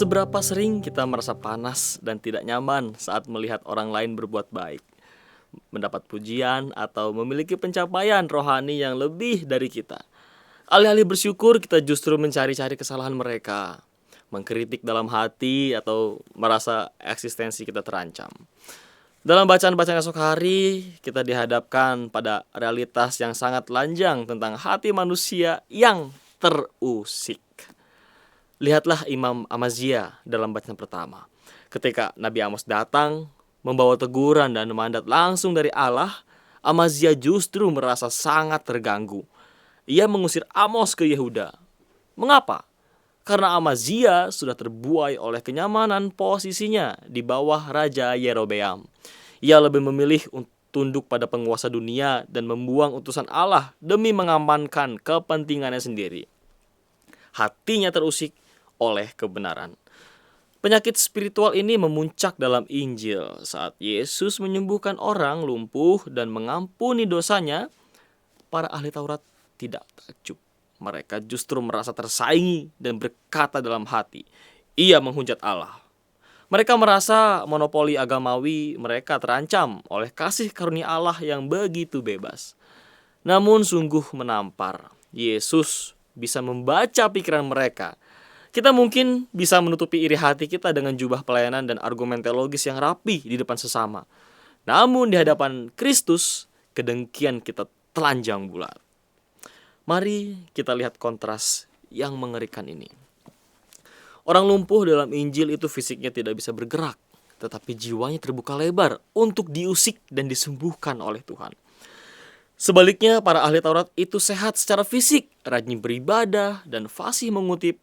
Seberapa sering kita merasa panas dan tidak nyaman saat melihat orang lain berbuat baik, mendapat pujian, atau memiliki pencapaian rohani yang lebih dari kita. Alih-alih bersyukur, kita justru mencari-cari kesalahan mereka, mengkritik dalam hati, atau merasa eksistensi kita terancam. Dalam bacaan-bacaan esok hari, kita dihadapkan pada realitas yang sangat lanjang tentang hati manusia yang terusik. Lihatlah Imam Amazia dalam bacaan pertama. Ketika Nabi Amos datang, membawa teguran dan mandat langsung dari Allah, Amazia justru merasa sangat terganggu. Ia mengusir Amos ke Yehuda. Mengapa? Karena Amazia sudah terbuai oleh kenyamanan posisinya di bawah Raja Yerobeam. Ia lebih memilih untuk tunduk pada penguasa dunia dan membuang utusan Allah demi mengamankan kepentingannya sendiri. Hatinya terusik oleh kebenaran. Penyakit spiritual ini memuncak dalam Injil saat Yesus menyembuhkan orang lumpuh dan mengampuni dosanya. Para ahli Taurat tidak takjub. Mereka justru merasa tersaingi dan berkata dalam hati, ia menghujat Allah. Mereka merasa monopoli agamawi mereka terancam oleh kasih karunia Allah yang begitu bebas. Namun sungguh menampar, Yesus bisa membaca pikiran mereka. Kita mungkin bisa menutupi iri hati kita dengan jubah pelayanan dan argumen teologis yang rapi di depan sesama. Namun di hadapan Kristus, kedengkian kita telanjang bulat. Mari kita lihat kontras yang mengerikan ini. Orang lumpuh dalam Injil itu fisiknya tidak bisa bergerak, tetapi jiwanya terbuka lebar untuk diusik dan disembuhkan oleh Tuhan. Sebaliknya, para ahli Taurat itu sehat secara fisik, rajin beribadah, dan fasih mengutip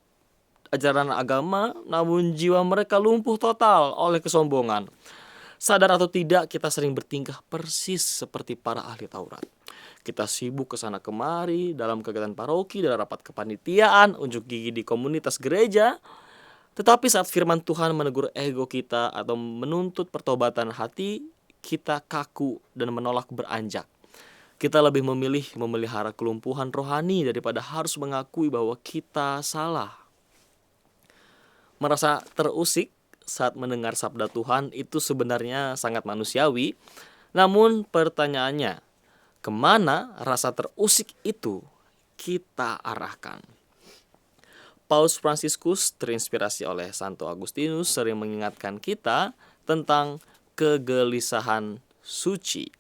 ajaran agama, namun jiwa mereka lumpuh total oleh kesombongan. Sadar atau tidak, kita sering bertingkah persis seperti para ahli Taurat. Kita sibuk kesana kemari dalam kegiatan paroki dan rapat kepanitiaan, unjuk gigi di komunitas gereja. Tetapi saat firman Tuhan menegur ego kita atau menuntut pertobatan hati, kita kaku dan menolak beranjak. Kita lebih memilih memelihara kelumpuhan rohani daripada harus mengakui bahwa kita salah. Merasa terusik saat mendengar sabda Tuhan itu sebenarnya sangat manusiawi. Namun pertanyaannya, kemana rasa terusik itu kita arahkan? Paus Fransiskus terinspirasi oleh Santo Agustinus sering mengingatkan kita tentang kegelisahan suci.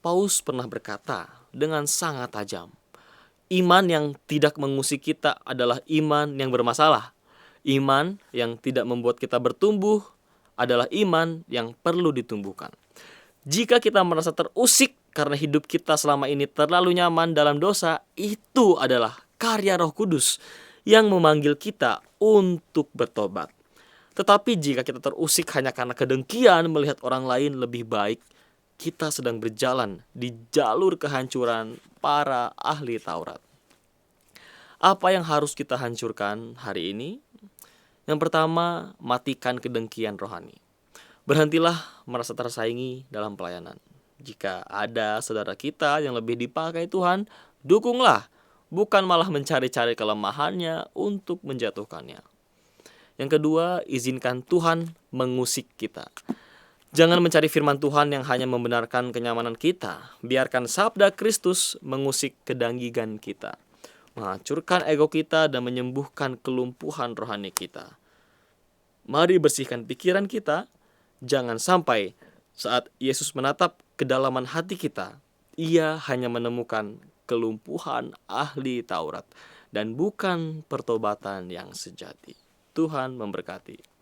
Paus pernah berkata dengan sangat tajam, iman yang tidak mengusik kita adalah iman yang bermasalah. Iman yang tidak membuat kita bertumbuh adalah iman yang perlu ditumbuhkan. Jika kita merasa terusik karena hidup kita selama ini terlalu nyaman dalam dosa, itu adalah karya Roh Kudus yang memanggil kita untuk bertobat. Tetapi jika kita terusik hanya karena kedengkian melihat orang lain lebih baik, kita sedang berjalan di jalur kehancuran para ahli Taurat. Apa yang harus kita hancurkan hari ini? Yang pertama, matikan kedengkian rohani. Berhentilah merasa tersaingi dalam pelayanan. Jika ada saudara kita yang lebih dipakai Tuhan, dukunglah, bukan malah mencari-cari kelemahannya untuk menjatuhkannya. Yang kedua, izinkan Tuhan mengusik kita. Jangan mencari firman Tuhan yang hanya membenarkan kenyamanan kita. Biarkan sabda Kristus mengusik kedanggigan kita, menghancurkan ego kita dan menyembuhkan kelumpuhan rohani kita. Mari bersihkan pikiran kita. Jangan sampai saat Yesus menatap kedalaman hati kita, ia hanya menemukan kelumpuhan ahli Taurat dan bukan pertobatan yang sejati. Tuhan memberkati.